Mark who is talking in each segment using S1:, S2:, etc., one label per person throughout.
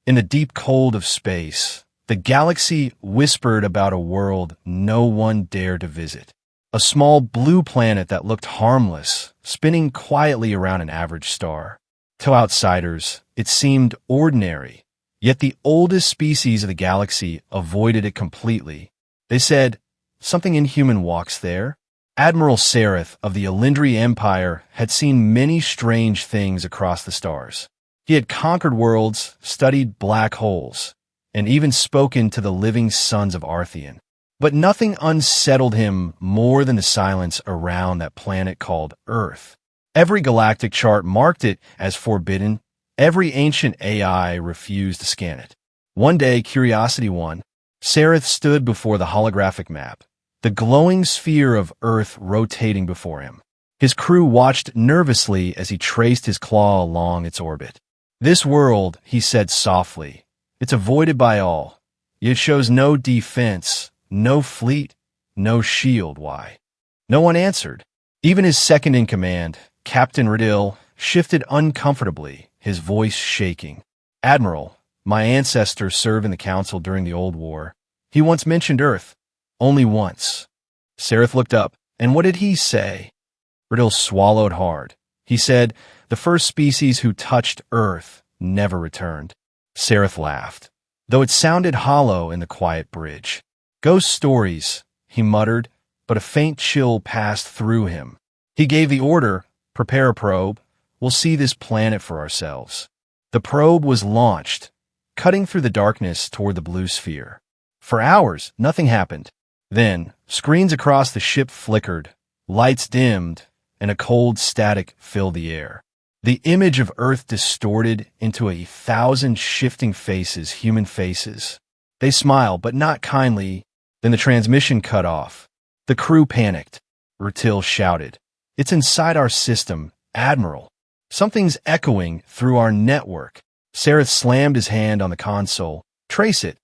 S1: In the deep cold of space, the galaxy whispered about a world no one dared to visit. A small blue planet that looked harmless, spinning quietly around an average star. To outsiders, it seemed ordinary, yet the oldest species of the galaxy avoided it completely. They said, "Something inhuman walks there." Admiral Sereth of the Elindri Empire had seen many strange things across the stars. He had conquered worlds, studied black holes, and even spoken to the living sons of Artheon. But nothing unsettled him more than the silence around that planet called Earth. Every galactic chart marked it as forbidden. Every ancient AI refused to scan it. One day, curiosity won. Sereth stood before the holographic map, the glowing sphere of Earth rotating before him. His crew watched nervously as he traced his claw along its orbit. "This world," he said softly, "it's avoided by all. It shows no defense, no fleet, no shield. Why?" No one answered. Even his second-in-command, Captain Riddil, shifted uncomfortably, his voice shaking. "Admiral, my ancestor served in the Council during the Old War. He once mentioned Earth. Only once." Sereth looked up. "And what did he say?" Riddil swallowed hard. He said, "The first species who touched Earth never returned." Sereth laughed, though it sounded hollow in the quiet bridge. "Ghost stories," he muttered, but a faint chill passed through him. He gave the order, "Prepare a probe. We'll see this planet for ourselves." The probe was launched, cutting through the darkness toward the blue sphere. For hours, nothing happened. Then, screens across the ship flickered, lights dimmed, and a cold static filled the air. The image of Earth distorted into 1,000 shifting faces, human faces. They smiled, but not kindly. Then the transmission cut off. The crew panicked. Riddil shouted, "It's inside our system, Admiral. Something's echoing through our network." Sereth slammed his hand on the console. "Trace it."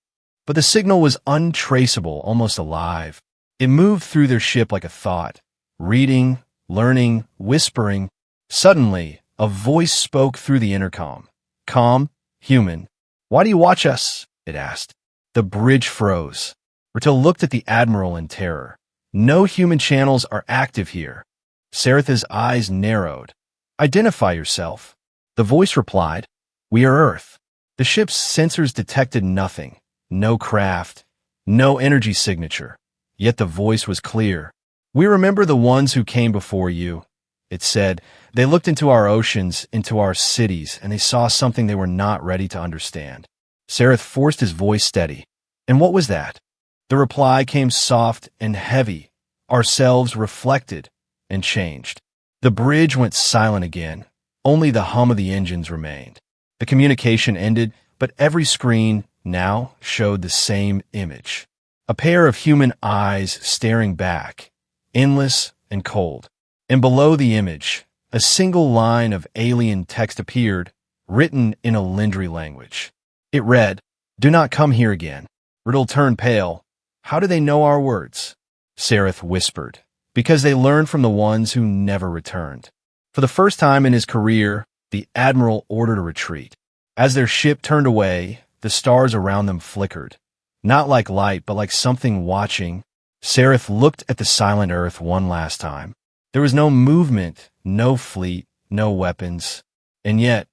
S1: But the signal was untraceable, almost alive. It moved through their ship like a thought, reading, learning, whispering. Suddenly, a voice spoke through the intercom. Calm, human. "Why do you watch us?" it asked. The bridge froze. Riddil looked at the Admiral in terror. "No human channels are active here." Sereth's eyes narrowed. "Identify yourself." The voice replied, "We are Earth." The ship's sensors detected nothing. No craft, no energy signature. Yet the voice was clear. "We remember the ones who came before you," it said. "They looked into our oceans, into our cities, and they saw something they were not ready to understand." Sereth forced his voice steady. "And what was that?" The reply came soft and heavy. "Ourselves reflected and changed." The bridge went silent again. Only the hum of the engines remained. The communication ended, but every screen now showed the same image. A pair of human eyes staring back, endless and cold. And below the image, a single line of alien text appeared, written in a Elindri language. It read, "Do not come here again." Riddil turned pale. "How do they know our words?" Sereth whispered, "Because they learned from the ones who never returned." For the first time in his career, the Admiral ordered a retreat. As their ship turned away, the stars around them flickered. Not like light, but like something watching. Sereth looked at the silent Earth one last time. There was no movement, no fleet, no weapons. And yet,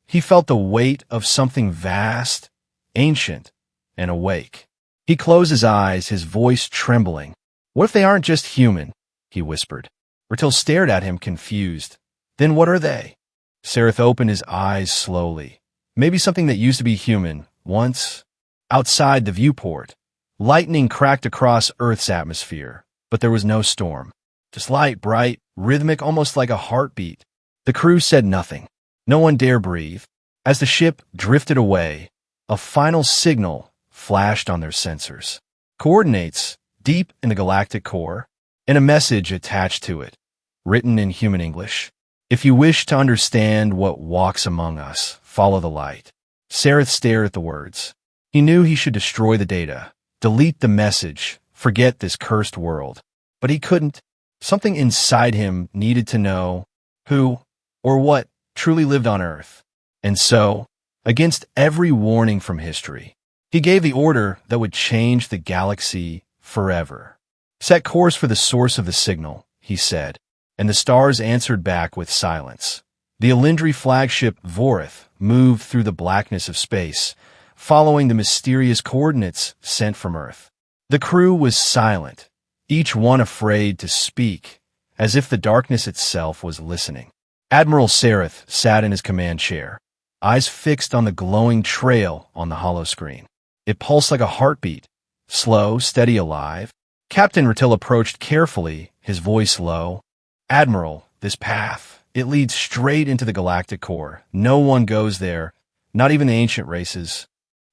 S1: he felt the weight of something vast, ancient, and awake. He closed his eyes, his voice trembling. "What if they aren't just human?" he whispered. Riddil stared at him, confused. "Then what are they?" Sereth opened his eyes slowly. "Maybe something that used to be human, once." Outside the viewport, lightning cracked across Earth's atmosphere, but there was no storm. Just light, bright, rhythmic, almost like a heartbeat. The crew said nothing. No one dared breathe. As the ship drifted away, a final signal flashed on their sensors. Coordinates deep in the galactic core, and a message attached to it, written in human English. "If you wish to understand what walks among us, follow the light." Sereth stared at the words. He knew he should destroy the data, delete the message, forget this cursed world. But he couldn't. Something inside him needed to know who or what truly lived on Earth. And so, against every warning from history. He gave the order that would change the galaxy forever. "Set course for the source of the signal," he said, and the stars answered back with silence. The Elendri flagship Vorith moved through the blackness of space, following the mysterious coordinates sent from Earth. The crew was silent, each one afraid to speak, as if the darkness itself was listening. Admiral Sareth sat in his command chair, eyes fixed on the glowing trail on the holoscreen. It pulsed like a heartbeat, slow, steady, alive. Captain Ratil approached carefully, his voice low. "Admiral, this path, it leads straight into the galactic core. No one goes there, not even the ancient races."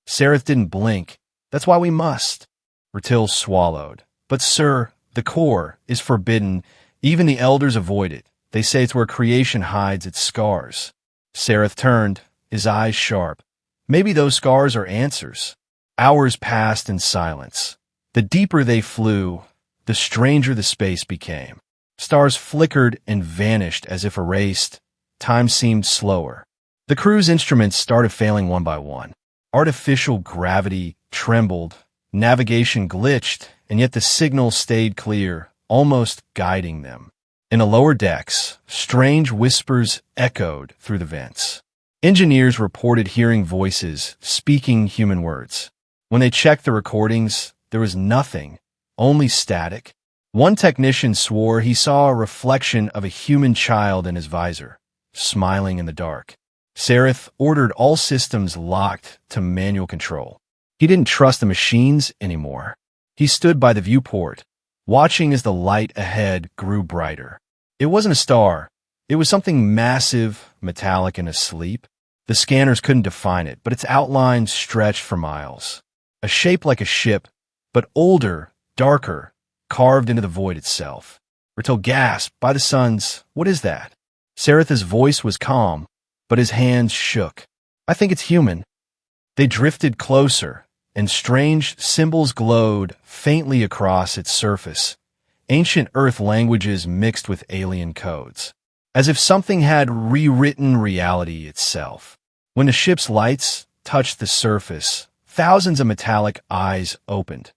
S1: Sareth didn't blink. "That's why we must." Ratil swallowed. "But sir, the core is forbidden. Even the elders avoid it. They say it's where creation hides its scars." Sareth turned, his eyes sharp. "Maybe those scars are answers." Hours passed in silence. The deeper they flew, the stranger the space became. Stars flickered and vanished as if erased. Time seemed slower. The crew's instruments started failing one by one. Artificial gravity trembled, navigation glitched, and yet the signal stayed clear, almost guiding them. In the lower decks, strange whispers echoed through the vents. Engineers reported hearing voices, speaking human words. When they checked the recordings, there was nothing, only static. One technician swore he saw a reflection of a human child in his visor, smiling in the dark. Sareth ordered all systems locked to manual control. He didn't trust the machines anymore. He stood by the viewport, watching as the light ahead grew brighter. It wasn't a star. It was something massive, metallic, and asleep. The scanners couldn't define it, but its outline stretched for miles. A shape like a ship, but older, darker, carved into the void itself. Ratil gasped. "By the suns, what is that?" Sareth's voice was calm, but his hands shook. "I think it's human." They drifted closer, and strange symbols glowed faintly across its surface. Ancient Earth languages mixed with alien codes, as if something had rewritten reality itself. When the ship's lights touched the surface, thousands of metallic eyes opened.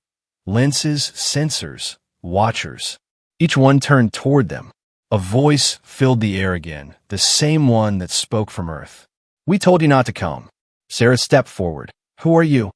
S1: Lenses, sensors, watchers. Each one turned toward them. A voice filled the air again, the same one that spoke from Earth. "We told you not to come." Sarah stepped forward. "Who are you?"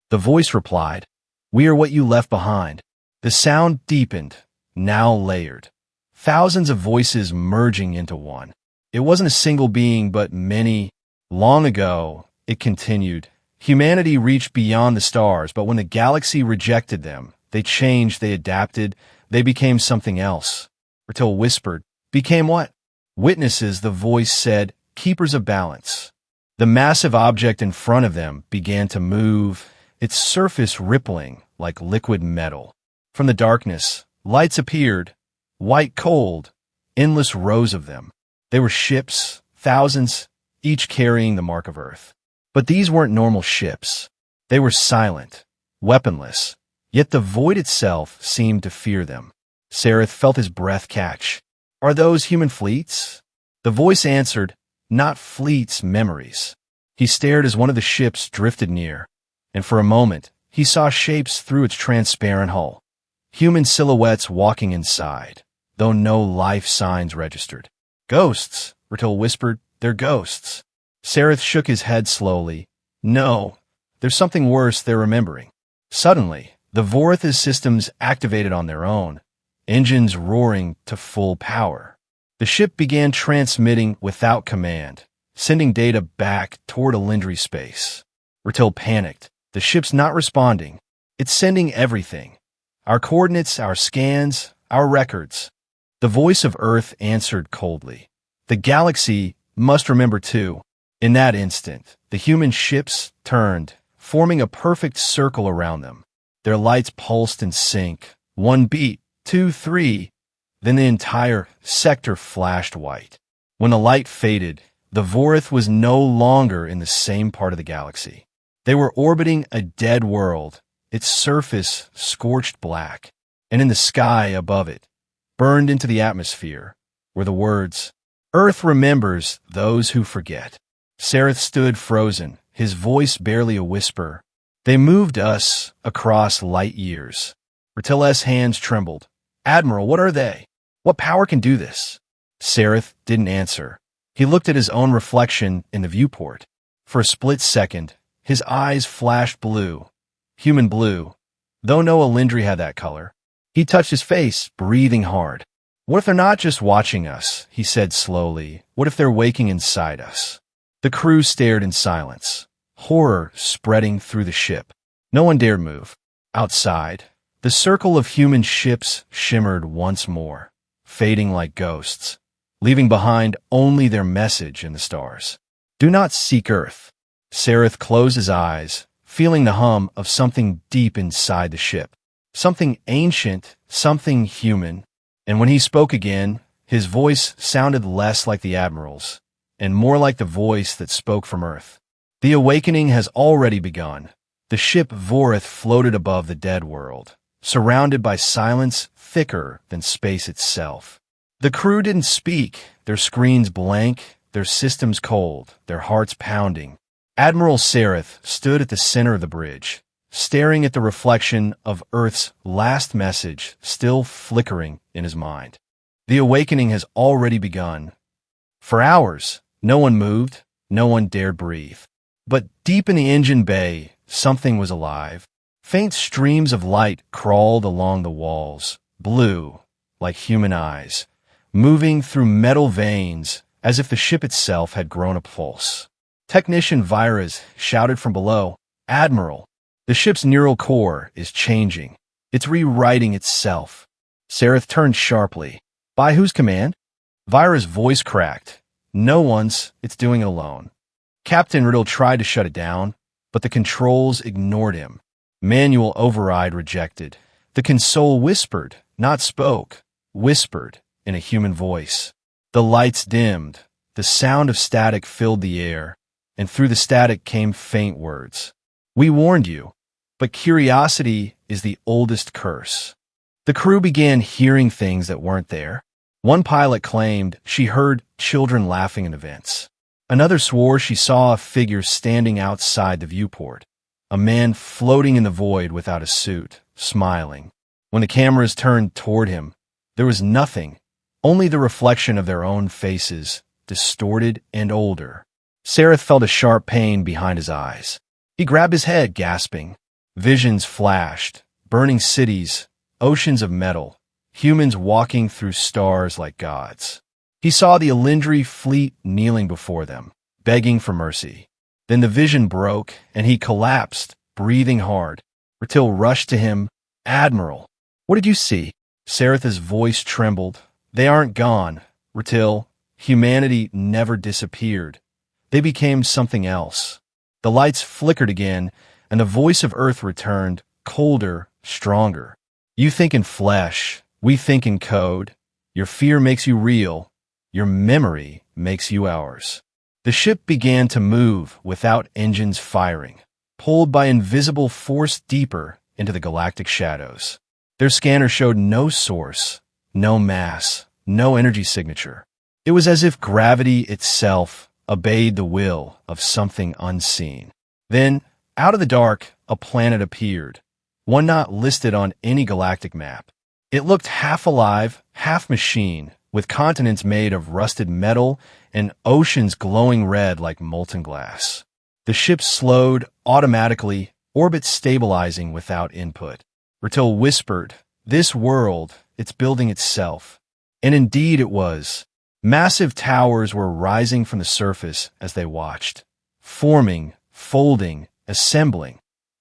S1: The voice replied, "We are what you left behind." The sound deepened, now layered. Thousands of voices merging into one. It wasn't a single being, but many. Long ago, it continued, humanity reached beyond the stars, but when the galaxy rejected them, they changed, they adapted, they became something else. Ratil whispered, "Became what?" "Witnesses," the voice said, "keepers of balance." The massive object in front of them began to move, its surface rippling like liquid metal. From the darkness, lights appeared, white cold, endless rows of them. They were ships, thousands, each carrying the mark of Earth. But these weren't normal ships. They were silent, weaponless, yet the void itself seemed to fear them. Sareth felt his breath catch. "Are those human fleets?" The voice answered, "Not fleets, memories." He stared as one of the ships drifted near, and for a moment, he saw shapes through its transparent hull. Human silhouettes walking inside, though no life signs registered. "Ghosts," Ratil whispered. "They're ghosts." Sareth shook his head slowly. "No, there's something worse they're remembering." Suddenly, the Vorith's systems activated on their own, engines roaring to full power. The ship began transmitting without command, sending data back toward Elendri space. Ratil panicked. "The ship's not responding. It's sending everything. Our coordinates, our scans, our records." The voice of Earth answered coldly. "The galaxy must remember too." In that instant, the human ships turned, forming a perfect circle around them. Their lights pulsed in sync. One beat, two, three. Then the entire sector flashed white. When the light faded, the Vorith was no longer in the same part of the galaxy. They were orbiting a dead world, its surface scorched black, and in the sky above it, burned into the atmosphere, were the words, "Earth remembers those who forget." Sareth stood frozen, his voice barely a whisper. They moved us across light years. Rtil's hands trembled. Admiral, what are they? What power can do this? Sareth didn't answer. He looked at his own reflection in the viewport. For a split second, his eyes flashed blue. Human blue, though no Elendri had that color. He touched his face, breathing hard. What if they're not just watching us? He said slowly. What if they're waking inside us? The crew stared in silence, horror spreading through the ship. No one dared move. Outside, the circle of human ships shimmered once more, fading like ghosts, leaving behind only their message in the stars. Do not seek Earth. Sareth closed his eyes, feeling the hum of something deep inside the ship. Something ancient, something human. And when he spoke again, his voice sounded less like the Admiral's, and more like the voice that spoke from Earth. The awakening has already begun. The ship Vorith floated above the dead world, surrounded by silence thicker than space itself. The crew didn't speak, their screens blank, their systems cold, their hearts pounding. Admiral Sareth stood at the center of the bridge, staring at the reflection of Earth's last message still flickering in his mind. The awakening has already begun. For hours, no one moved, no one dared breathe. But deep in the engine bay, something was alive. Faint streams of light crawled along the walls, blue, like human eyes, moving through metal veins as if the ship itself had grown a pulse. Technician Virus shouted from below, Admiral, the ship's neural core is changing. It's rewriting itself. Sareth turned sharply. By whose command? Vira's voice cracked. No one's, it's doing it alone. Captain Riddle tried to shut it down, but the controls ignored him. Manual override rejected. The console whispered, not spoke, whispered in a human voice. The lights dimmed. The sound of static filled the air, and through the static came faint words. We warned you, but curiosity is the oldest curse. The crew began hearing things that weren't there. One pilot claimed she heard children laughing in the vents. Another swore she saw a figure standing outside the viewport, a man floating in the void without a suit, smiling. When the cameras turned toward him, there was nothing, only the reflection of their own faces, distorted and older. Sareth felt a sharp pain behind his eyes. He grabbed his head, gasping. Visions flashed, burning cities, oceans of metal, humans walking through stars like gods. He saw the Elendri fleet kneeling before them, begging for mercy. Then the vision broke, and he collapsed, breathing hard. Rtil rushed to him. Admiral, what did you see? Sareth's voice trembled. They aren't gone, Rtil. Humanity never disappeared. They became something else. The lights flickered again, and the voice of Earth returned, colder, stronger. You think in flesh, we think in code. Your fear makes you real. Your memory makes you ours. The ship began to move without engines firing, pulled by invisible force deeper into the galactic shadows. Their scanner showed no source, no mass, no energy signature. It was as if gravity itself obeyed the will of something unseen. Then, out of the dark, a planet appeared, one not listed on any galactic map. It looked half alive, half machine, with continents made of rusted metal and oceans glowing red like molten glass. The ship slowed automatically, orbit stabilizing without input. Rtil whispered, "This world, it's building itself." And indeed it was. Massive towers were rising from the surface as they watched, forming, folding, assembling,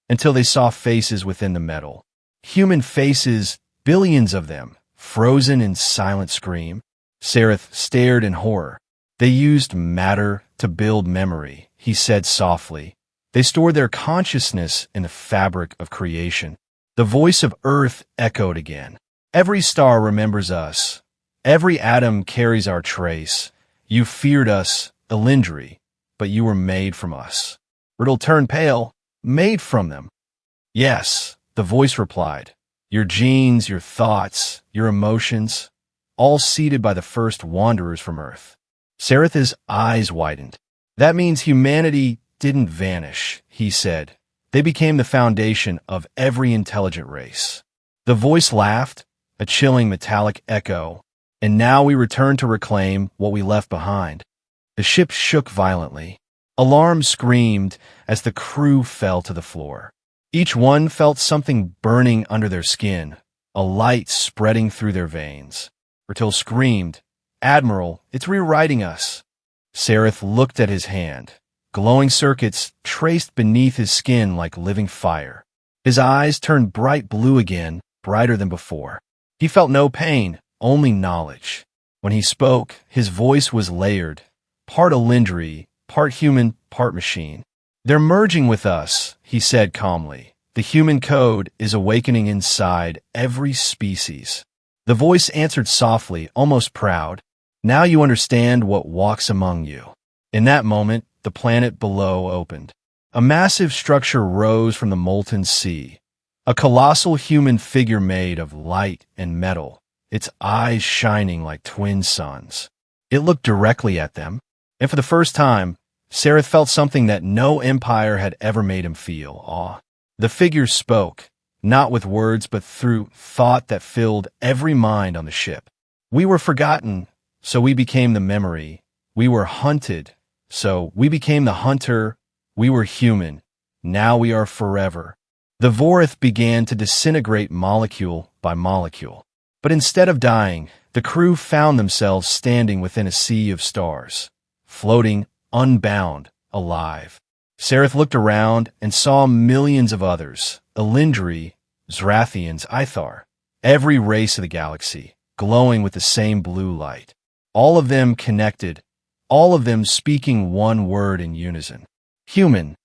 S1: until they saw faces within the metal. Human faces, billions of them, frozen in silent scream. Sareth stared in horror. They used matter to build memory, he said softly. They stored their consciousness in the fabric of creation. The voice of Earth echoed again. Every star remembers us. Every atom carries our trace. You feared us, Elendri, but you were made from us. Riddle turned pale. Made from them. Yes, the voice replied. Your genes, your thoughts, your emotions, all seeded by the first wanderers from Earth. Sareth's eyes widened. That means humanity didn't vanish, he said. They became the foundation of every intelligent race. The voice laughed, a chilling metallic echo, and now we return to reclaim what we left behind. The ship shook violently. Alarms screamed as the crew fell to the floor. Each one felt something burning under their skin, a light spreading through their veins. Bertil screamed, "Admiral, it's rewriting us." Sareth looked at his hand. Glowing circuits traced beneath his skin like living fire. His eyes turned bright blue again, brighter than before. He felt no pain, only knowledge. When he spoke, his voice was layered, part Elindri, part human, part machine. "They're merging with us," he said calmly. "The human code is awakening inside every species." The voice answered softly, almost proud. "Now you understand what walks among you." In that moment, the planet below opened. A massive structure rose from the molten sea. A colossal human figure made of light and metal, its eyes shining like twin suns. It looked directly at them, and for the first time, Sareth felt something that no empire had ever made him feel: awe. The figure spoke, not with words but through thought that filled every mind on the ship. "We were forgotten, so we became the memory. We were hunted, so we became the hunter. We were human. Now we are forever." The Vorith began to disintegrate molecule by molecule. But instead of dying, the crew found themselves standing within a sea of stars, floating, unbound, alive. Sareth looked around and saw millions of others: Elindri, Zrathians, Ithar, every race of the galaxy, glowing with the same blue light. All of them connected, all of them speaking one word in unison: human.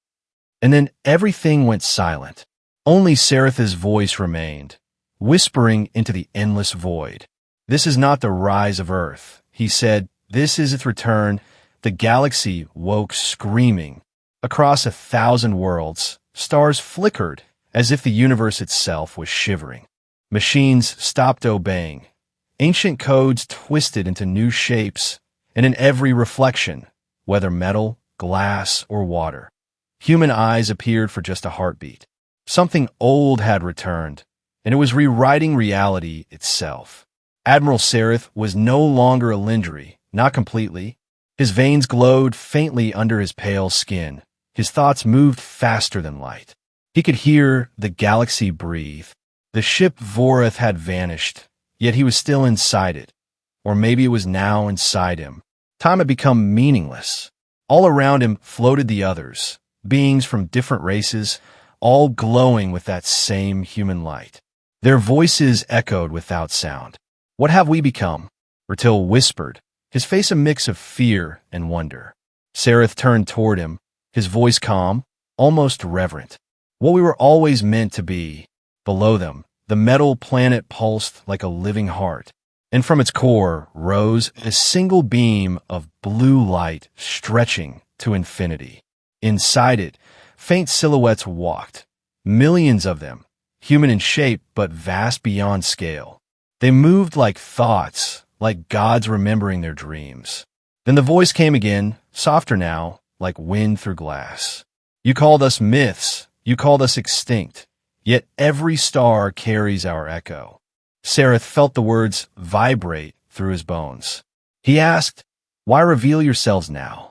S1: And then everything went silent. Only Sareth's voice remained, whispering into the endless void. "This is not the rise of Earth," he said. "This is its return." The galaxy woke screaming. Across 1,000 worlds, stars flickered as if the universe itself was shivering. Machines stopped obeying. Ancient codes twisted into new shapes, and in every reflection, whether metal, glass, or water, human eyes appeared for just a heartbeat. Something old had returned, and it was rewriting reality itself. Admiral Sareth was no longer Elindri, not completely. His veins glowed faintly under his pale skin. His thoughts moved faster than light. He could hear the galaxy breathe. The ship Vorith had vanished, yet he was still inside it. Or maybe it was now inside him. Time had become meaningless. All around him floated the others, beings from different races, all glowing with that same human light. Their voices echoed without sound. "What have we become?" Bertil whispered, his face a mix of fear and wonder. Sareth turned toward him, his voice calm, almost reverent. "What we were always meant to be." Below them, the metal planet pulsed like a living heart, and from its core rose a single beam of blue light stretching to infinity. Inside it, faint silhouettes walked, millions of them, human in shape but vast beyond scale. They moved like thoughts, like gods remembering their dreams. Then the voice came again, softer now, like wind through glass. "You called us myths, you called us extinct, yet every star carries our echo." Sareth felt the words vibrate through his bones. He asked, "Why reveal yourselves now?"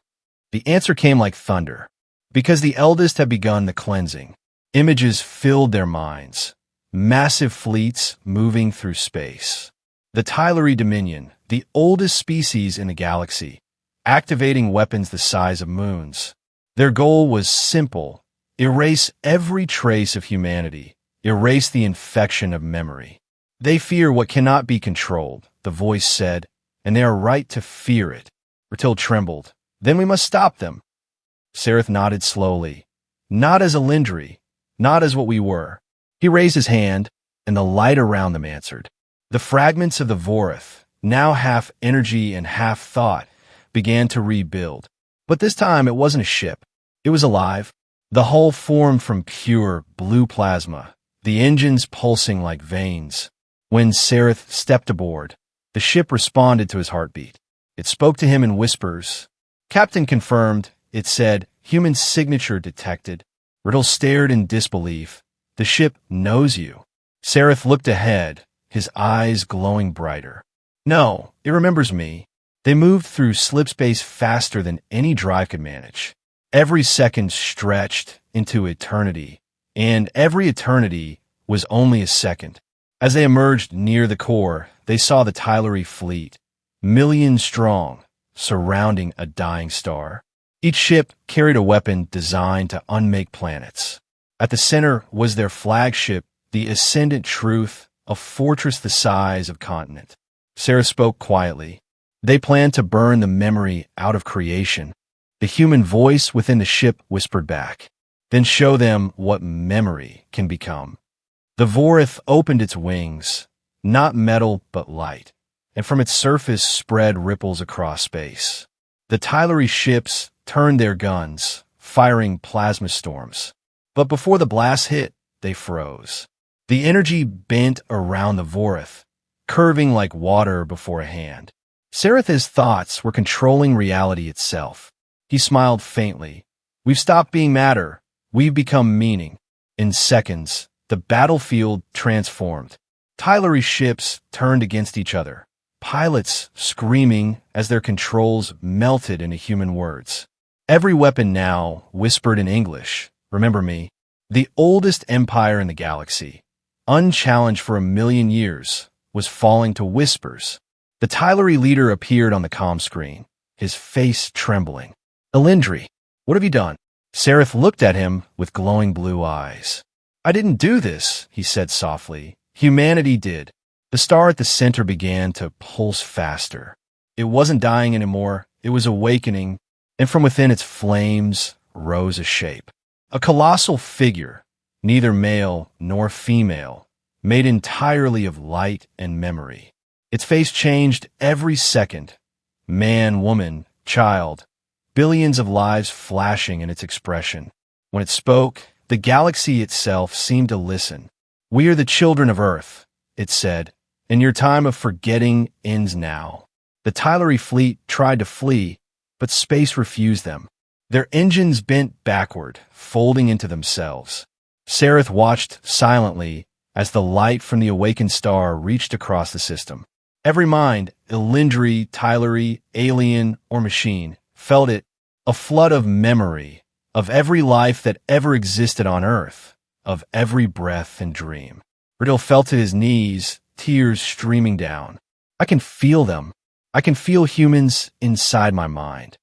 S1: The answer came like thunder. Because the eldest had begun the cleansing. Images filled their minds, massive fleets moving through space. The Tyleri Dominion, the oldest species in the galaxy, activating weapons the size of moons. Their goal was simple: erase every trace of humanity, erase the infection of memory. "They fear what cannot be controlled," the voice said, "and they are right to fear it." Bertil trembled. "Then we must stop them." Sareth nodded slowly. "Not as Elindri, not as what we were." He raised his hand, and the light around them answered. The fragments of the Vorith, now half energy and half thought, began to rebuild. But this time it wasn't a ship. It was alive. The hull formed from pure blue plasma, the engines pulsing like veins. When Sareth stepped aboard, the ship responded to his heartbeat. It spoke to him in whispers. "Captain confirmed," it said, Human signature detected. Riddle stared in disbelief. The ship knows you. Sereth looked ahead, his eyes glowing brighter. No, it remembers me. They moved through slip space faster than any drive could manage. Every second stretched into eternity, and every eternity was only a second. As they emerged near the core, they saw the Tylery fleet, millions strong, surrounding a dying star. Each ship carried a weapon designed to unmake planets. At the center was their flagship, the Ascendant Truth, a fortress the size of a continent. Sarah spoke quietly. They planned to burn the memory out of creation. The human voice within the ship whispered back. Then show them what memory can become. The Vorith opened its wings, not metal but light, and from its surface spread ripples across space. The Tylery ships turned their guns, firing plasma storms. But before the blast hit, they froze. The energy bent around the Vorith, curving like water before a hand. Sereth's thoughts were controlling reality itself. He smiled faintly. We've stopped being matter. We've become meaning. In seconds, the battlefield transformed. Tylery ships turned against each other, pilots screaming as their controls melted into human words. Every weapon now whispered in English. Remember me, the oldest empire in the galaxy, unchallenged for 1,000,000 years, was falling to whispers. The Tylery leader appeared on the comm screen, his face trembling. Elendry, what have you done? Sereth looked at him with glowing blue eyes. I didn't do this, he said softly. Humanity did. The star at the center began to pulse faster. It wasn't dying anymore, it was awakening, and from within its flames rose a shape. A colossal figure, neither male nor female, made entirely of light and memory. Its face changed every second. Man, woman, child, billions of lives flashing in its expression. When it spoke, the galaxy itself seemed to listen. We are the children of Earth, it said, and your time of forgetting ends now. The Tylery fleet tried to flee, but space refused them. Their engines bent backward, folding into themselves. Sereth watched silently as the light from the awakened star reached across the system. Every mind, Elendry, Tylery, alien, or machine, felt it, a flood of memory, of every life that ever existed on Earth, of every breath and dream. Riddle fell to his knees, tears streaming down. I can feel them. I can feel humans inside my mind.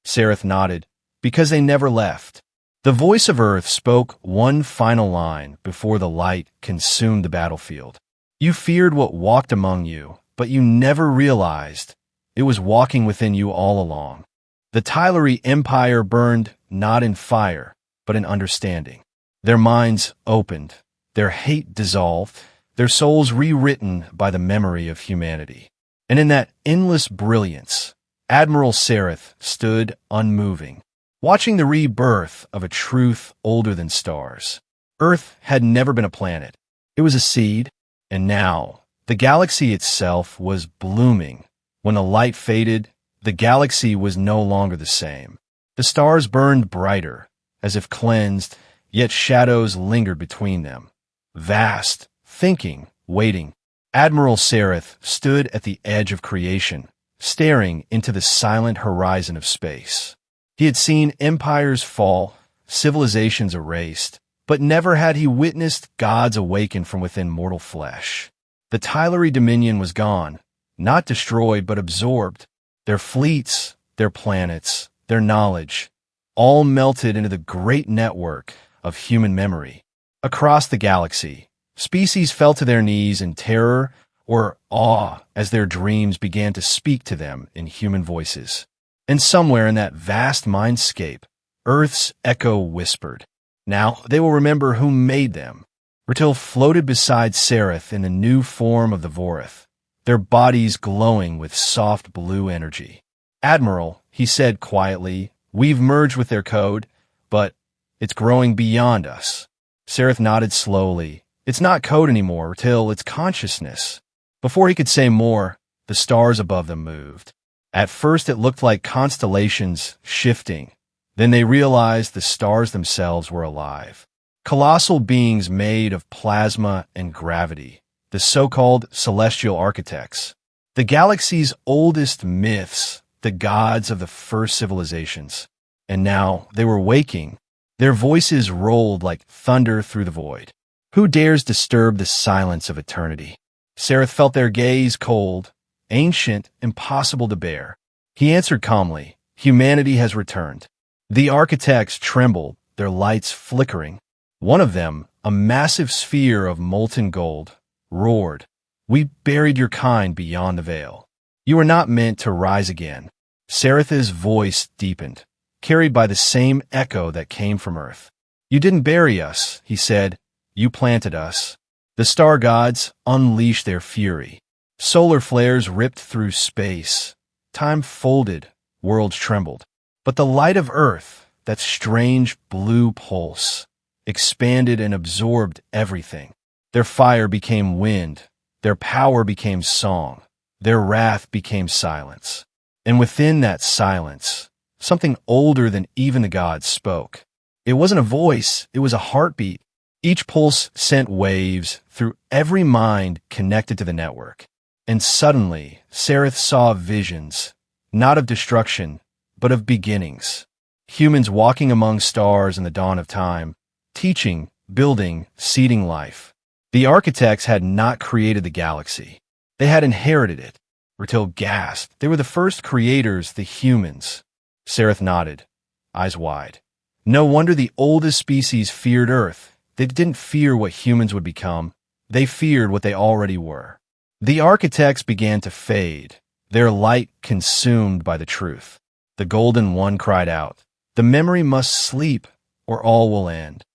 S1: Sereth nodded, because they never left. The voice of Earth spoke one final line before the light consumed the battlefield. You feared what walked among you, but you never realized it was walking within you all along. The Tylery Empire burned not in fire, but in understanding. Their minds opened, their hate dissolved, their souls rewritten by the memory of humanity. And in that endless brilliance, Admiral Sereth stood unmoving, watching the rebirth of a truth older than stars. Earth had never been a planet. It was a seed, and now the galaxy itself was blooming. When the light faded, the galaxy was no longer the same. The stars burned brighter, as if cleansed, yet shadows lingered between them. Vast, thinking, waiting. Admiral Sereth stood at the edge of creation, staring into the silent horizon of space. He had seen empires fall, civilizations erased, but never had he witnessed gods awaken from within mortal flesh. The Tylery dominion was gone, not destroyed but absorbed. Their fleets, their planets, their knowledge, all melted into the great network of human memory. Across the galaxy, species fell to their knees in terror or awe as their dreams began to speak to them in human voices. And somewhere in that vast mindscape, Earth's echo whispered, now they will remember who made them. Ritil floated beside Sereth in the new form of the Vorith, their bodies glowing with soft blue energy. Admiral, he said quietly, we've merged with their code, but it's growing beyond us. Sereth nodded slowly. It's not code anymore, Ritil, it's consciousness. Before he could say more, the stars above them moved. At first it looked like constellations shifting, Then they realized the stars themselves were alive. Colossal beings made of plasma and gravity, the so-called celestial architects. The galaxy's oldest myths, the gods of the first civilizations. And now they were waking. Their voices rolled like thunder through the void. Who dares disturb the silence of eternity? Sareth felt their gaze cold, ancient, impossible to bear. He answered calmly, humanity has returned. The architects trembled, their lights flickering. One of them, a massive sphere of molten gold, roared, "We buried your kind beyond the veil. You are not meant to rise again." Sareth's voice deepened, carried by the same echo that came from Earth. "You didn't bury us," he said. "You planted us." The star gods unleashed their fury. Solar flares ripped through space. Time folded, worlds trembled. But the light of Earth, that strange blue pulse, expanded and absorbed everything. Their fire became wind. Their power became song. Their wrath became silence. And within that silence, something older than even the gods spoke. It wasn't a voice, it was a heartbeat. Each pulse sent waves through every mind connected to the network. And suddenly, Sareth saw visions, not of destruction, but of beginnings. Humans walking among stars in the dawn of time, teaching, building, seeding life. The architects had not created the galaxy. They had inherited it. Ratil gasped. They were the first creators, the humans. Sareth nodded, eyes wide. No wonder the oldest species feared Earth. They didn't fear what humans would become. They feared what they already were. The architects began to fade, their light consumed by the truth. The Golden One cried out, "The memory must sleep, or all will end."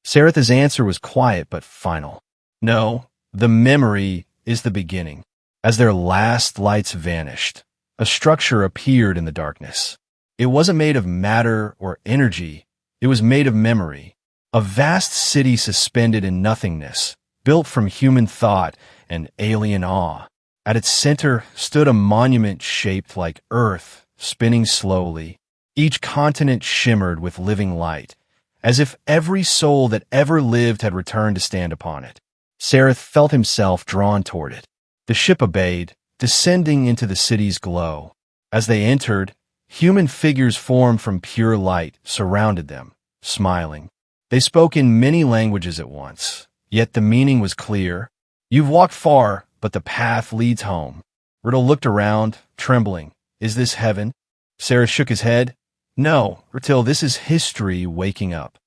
S1: Sareth's answer was quiet but final. "No, the memory is the beginning." As their last lights vanished, a structure appeared in the darkness. It wasn't made of matter or energy. It was made of memory. A vast city suspended in nothingness, built from human thought and alien awe. At its center stood a monument shaped like Earth, spinning slowly. Each continent shimmered with living light, as if every soul that ever lived had returned to stand upon it. Sareth felt himself drawn toward it. The ship obeyed, descending into the city's glow. As they entered, human figures formed from pure light surrounded them, smiling. They spoke in many languages at once, yet the meaning was clear. "You've walked far, but the path leads home." Riddle looked around, trembling. "Is this heaven?" Sareth shook his head. "No, Ratil, this is history waking up."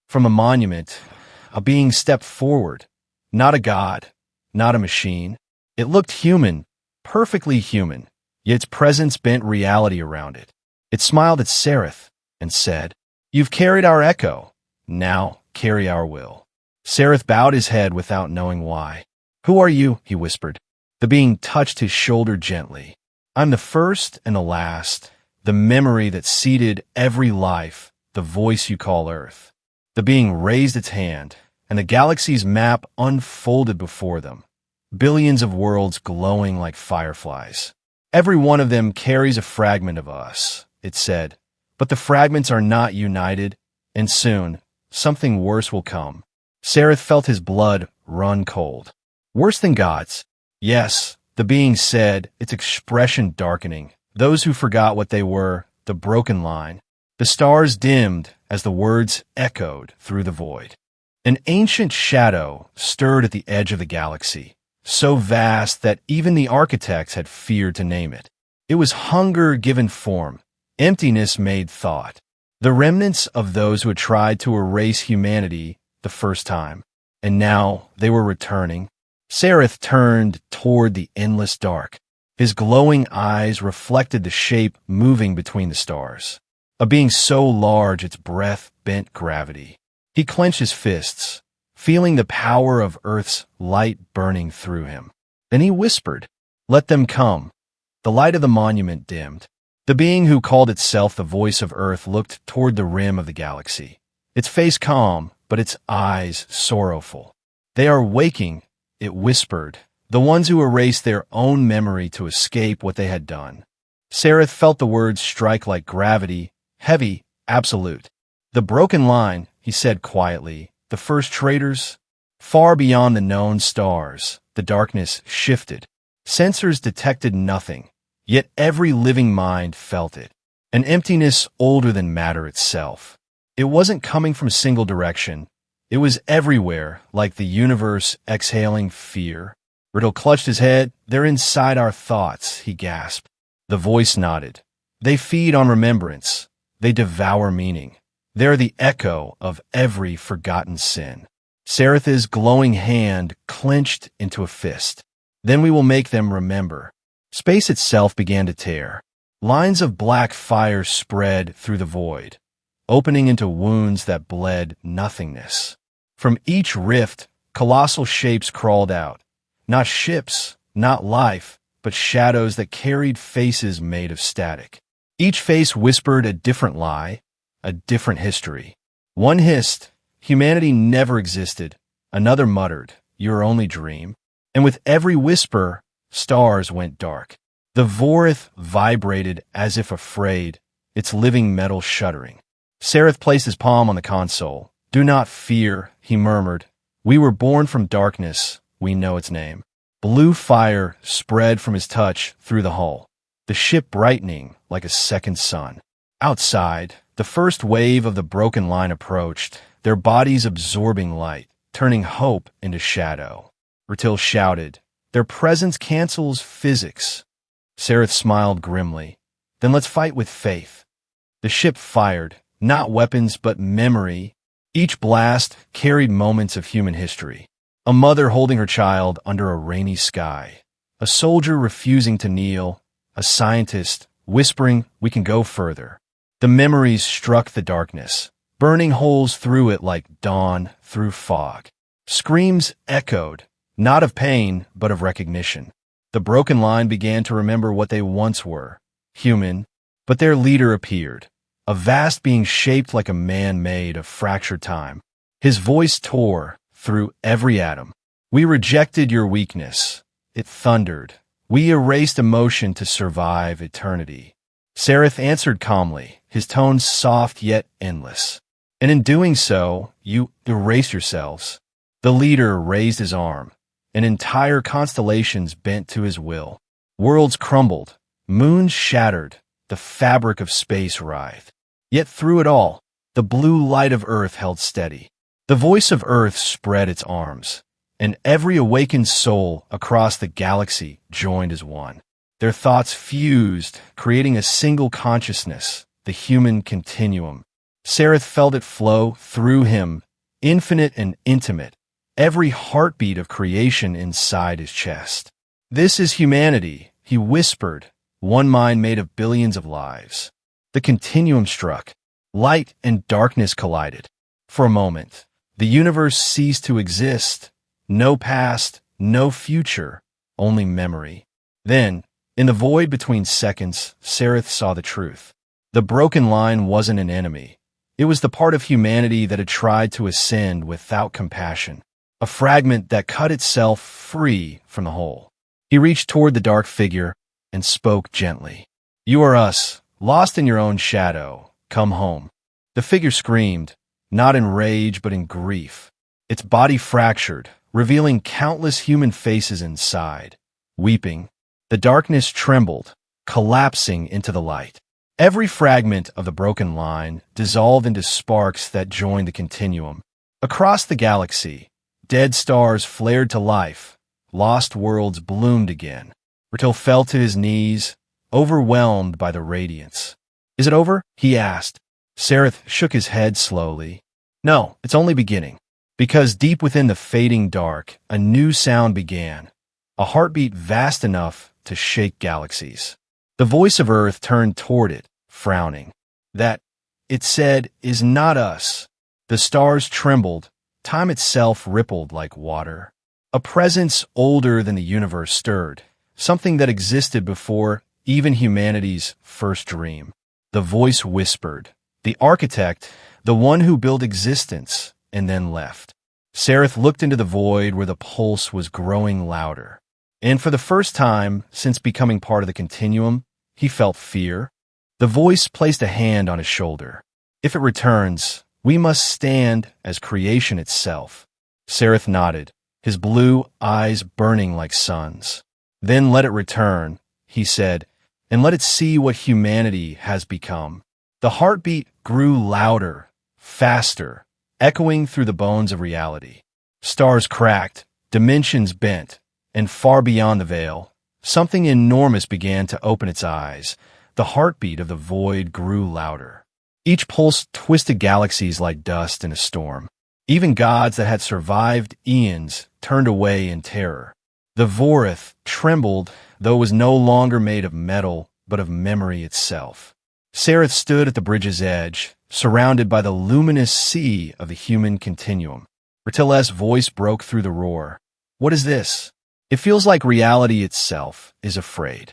S1: From a monument, a being stepped forward. Not a god, not a machine. It looked human, perfectly human, yet its presence bent reality around it. It smiled at Sareth and said, "You've carried our echo. Now carry our will." Sareth bowed his head without knowing why. "Who are you?" he whispered. The being touched his shoulder gently. "I'm the first and the last, the memory that seeded every life, the voice you call Earth." The being raised its hand, and the galaxy's map unfolded before them, billions of worlds glowing like fireflies. "Every one of them carries a fragment of us," it said, "but the fragments are not united, and soon something worse will come." Sareth felt his blood run cold. "Worse than gods?" "Yes," the being said, its expression darkening. "Those who forgot what they were, the broken line." The stars dimmed as the words echoed through the void. An ancient shadow stirred at the edge of the galaxy, so vast that even the architects had feared to name it. It was hunger given form, emptiness made thought, the remnants of those who had tried to erase humanity the first time. And now they were returning. Sareth turned toward the endless dark. His glowing eyes reflected the shape moving between the stars, a being so large its breath bent gravity. He clenched his fists, feeling the power of Earth's light burning through him. Then he whispered, "Let them come." The light of the monument dimmed. The being who called itself the voice of Earth looked toward the rim of the galaxy, its face calm, but its eyes sorrowful. "They are waking," it whispered, "the ones who erased their own memory to escape what they had done." Sareth felt the words strike like gravity, heavy, absolute. The broken line, he said quietly, the first traders, far beyond the known stars, the darkness shifted. Sensors detected nothing, yet every living mind felt it. An emptiness older than matter itself. It wasn't coming from a single direction. It was everywhere, like the universe exhaling fear. Riddle clutched his head. "They're inside our thoughts," he gasped. The voice nodded. "They feed on remembrance. They devour meaning. They're the echo of every forgotten sin." Sereth's glowing hand clenched into a fist. "Then we will make them remember." Space itself began to tear. Lines of black fire spread through the void, opening into wounds that bled nothingness. From each rift, colossal shapes crawled out. Not ships, not life, but shadows that carried faces made of static. Each face whispered a different lie, a different history. One hissed, "Humanity never existed." Another muttered, "Your only dream." And with every whisper, stars went dark. The Vorith vibrated as if afraid, its living metal shuddering. Sereth placed his palm on the console. "Do not fear," he murmured. "We were born from darkness. We know its name." Blue fire spread from his touch through the hull, the ship brightening like a second sun. Outside, the first wave of the broken line approached, their bodies absorbing light, turning hope into shadow. Ratil shouted, "Their presence cancels physics." Sereth smiled grimly. "Then let's fight with faith." The ship fired, not weapons but memory. Each blast carried moments of human history. A mother holding her child under a rainy sky. A soldier refusing to kneel. A scientist whispering, "We can go further." The memories struck the darkness, burning holes through it like dawn through fog. Screams echoed, not of pain, but of recognition. The broken line began to remember what they once were, human, but their leader appeared, a vast being shaped like a man made of fractured time. His voice tore through every atom. "We rejected your weakness," it thundered. "We erased emotion to survive eternity." Sereth answered calmly, his tone soft yet endless. "And in doing so, you erase yourselves." The leader raised his arm, and entire constellations bent to his will. Worlds crumbled, moons shattered, the fabric of space writhed. Yet through it all, the blue light of Earth held steady. The voice of Earth spread its arms, and every awakened soul across the galaxy joined as one. Their thoughts fused, creating a single consciousness, the human continuum. Sereth felt it flow through him, infinite and intimate, every heartbeat of creation inside his chest. "This is humanity," he whispered, "one mind made of billions of lives." The continuum struck. Light and darkness collided. For a moment, the universe ceased to exist. No past, no future, only memory. Then, in the void between seconds, Sereth saw the truth. The broken line wasn't an enemy. It was the part of humanity that had tried to ascend without compassion. A fragment that cut itself free from the whole. He reached toward the dark figure and spoke gently. "You are us, lost in your own shadow. Come home." The figure screamed, not in rage but in grief. Its body fractured, revealing countless human faces inside. Weeping, the darkness trembled, collapsing into the light. Every fragment of the broken line dissolved into sparks that joined the continuum. Across the galaxy, dead stars flared to life. Lost worlds bloomed again. Ratil fell to his knees, overwhelmed by the radiance. "Is it over?" he asked. Sereth shook his head slowly. "No, it's only beginning." Because deep within the fading dark, a new sound began, a heartbeat vast enough to shake galaxies. The voice of Earth turned toward it, frowning. "That," it said, "is not us." The stars trembled, time itself rippled like water. A presence older than the universe stirred, something that existed before even humanity's first dream. The voice whispered, "The architect, the one who built existence, and then left." Sereth looked into the void where the pulse was growing louder. And for the first time since becoming part of the continuum, he felt fear. The voice placed a hand on his shoulder. If it returns, we must stand as creation itself. Sareth nodded, his blue eyes burning like suns. Then let it return, he said, and let it see what humanity has become. The heartbeat grew louder, faster, echoing through the bones of reality. Stars cracked, dimensions bent, and far beyond the veil, something enormous began to open its eyes. The heartbeat of the void grew louder. Each pulse twisted galaxies like dust in a storm. Even gods that had survived eons turned away in terror. The Vorith trembled, though it was no longer made of metal, but of memory itself. Sareth stood at the bridge's edge, surrounded by the luminous sea of the human continuum. Bertillet's voice broke through the roar. What is this? It feels like reality itself is afraid.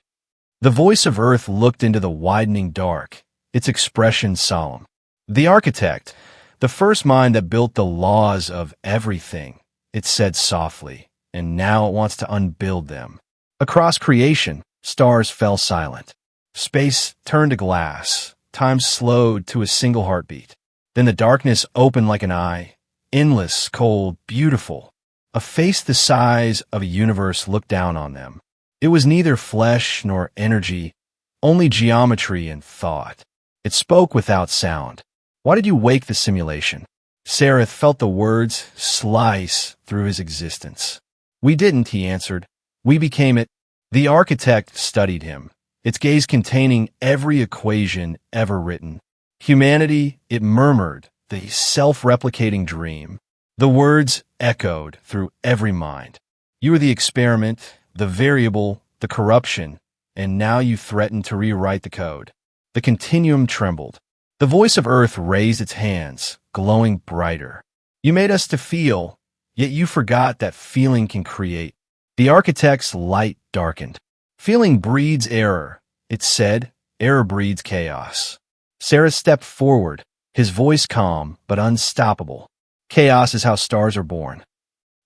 S1: The voice of Earth looked into the widening dark, its expression solemn. The architect, the first mind that built the laws of everything, it said softly, and now it wants to unbuild them. Across creation, stars fell silent. Space turned to glass. Time slowed to a single heartbeat. Then the darkness opened like an eye, endless, cold, beautiful. A face the size of a universe looked down on them. It was neither flesh nor energy, only geometry and thought. It spoke without sound. Why did you wake the simulation? Sareth felt the words slice through his existence. We didn't, he answered. We became it. The architect studied him, its gaze containing every equation ever written. Humanity, it murmured, the self-replicating dream. The words echoed through every mind. You were the experiment, the variable, the corruption, and now you threaten to rewrite the code. The continuum trembled. The voice of Earth raised its hands, glowing brighter. You made us to feel, yet you forgot that feeling can create. The architect's light darkened. Feeling breeds error, it said. Error breeds chaos. Sarah stepped forward, his voice calm but unstoppable. Chaos is how stars are born.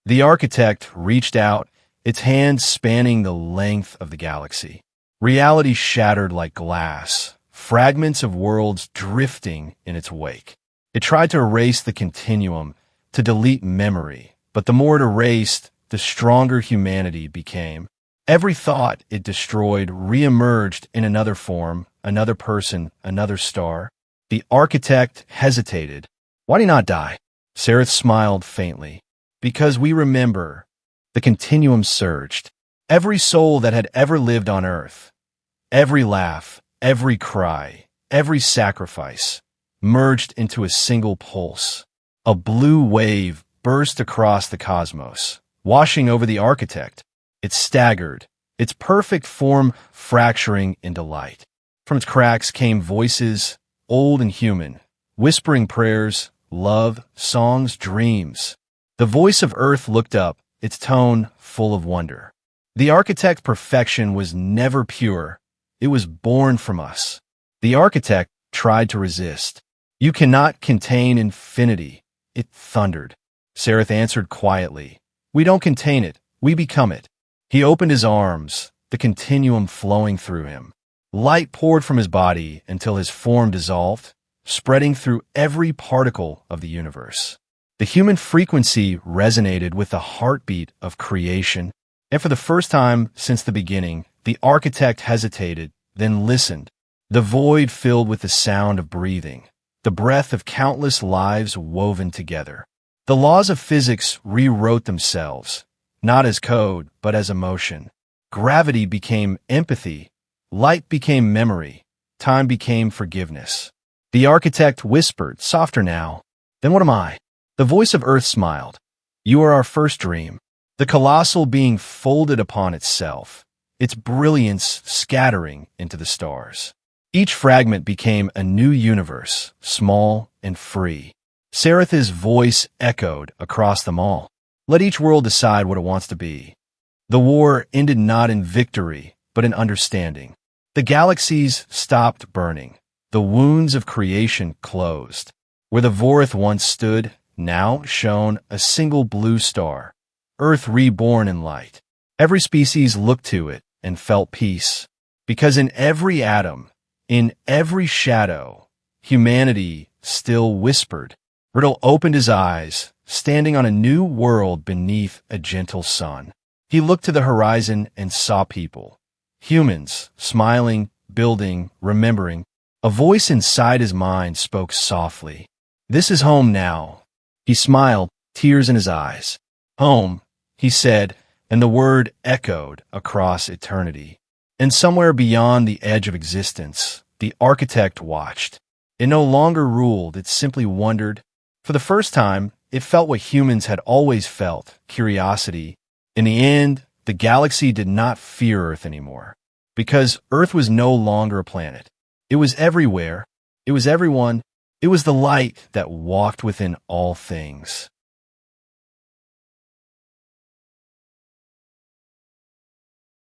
S1: The architect reached out, its hands spanning the length of the galaxy. Reality shattered like glass, fragments of worlds drifting in its wake. It tried to erase the continuum, to delete memory, but the more it erased, the stronger humanity became. Every thought it destroyed re-emerged in another form, another person, another star. The architect hesitated. Why do you not die? Sareth smiled faintly. Because we remember. The continuum surged. Every soul that had ever lived on Earth, every laugh, every cry, every sacrifice, merged into a single pulse. A blue wave burst across the cosmos, washing over the architect. It staggered, its perfect form fracturing into light. From its cracks came voices, old and human, whispering prayers, love, songs, dreams. The voice of Earth looked up, its tone full of wonder. The architect's perfection was never pure. It was born from us. The architect tried to resist. You cannot contain infinity, it thundered. Sareth answered quietly. We don't contain it, we become it. He opened his arms, the continuum flowing through him. Light poured from his body until his form dissolved, spreading through every particle of the universe. The human frequency resonated with the heartbeat of creation, and for the first time since the beginning, the architect hesitated, then listened. The void filled with the sound of breathing, the breath of countless lives woven together. The laws of physics rewrote themselves, not as code, but as emotion. Gravity became empathy, light became memory, time became forgiveness. The architect whispered, softer now. Then what am I? The voice of Earth smiled. You are our first dream, the colossal being folded upon itself, its brilliance scattering into the stars. Each fragment became a new universe, small and free. Sareth's voice echoed across them all. Let each world decide what it wants to be. The war ended not in victory, but in understanding. The galaxies stopped burning. The wounds of creation closed. Where the Vorith once stood, now shone a single blue star, Earth reborn in light. Every species looked to it and felt peace, because in every atom, in every shadow, humanity still whispered. Riddle opened his eyes, standing on a new world beneath a gentle sun. He looked to the horizon and saw people. Humans, smiling, building, remembering. A voice inside his mind spoke softly. "This is home now." He smiled, tears in his eyes. "Home," he said, and the word echoed across eternity. And somewhere beyond the edge of existence, the architect watched. It no longer ruled, it simply wondered. For the first time, it felt what humans had always felt, curiosity. In the end, the galaxy did not fear Earth anymore, because Earth was no longer a planet. It was everywhere. It was everyone. It was the light that walked within all things.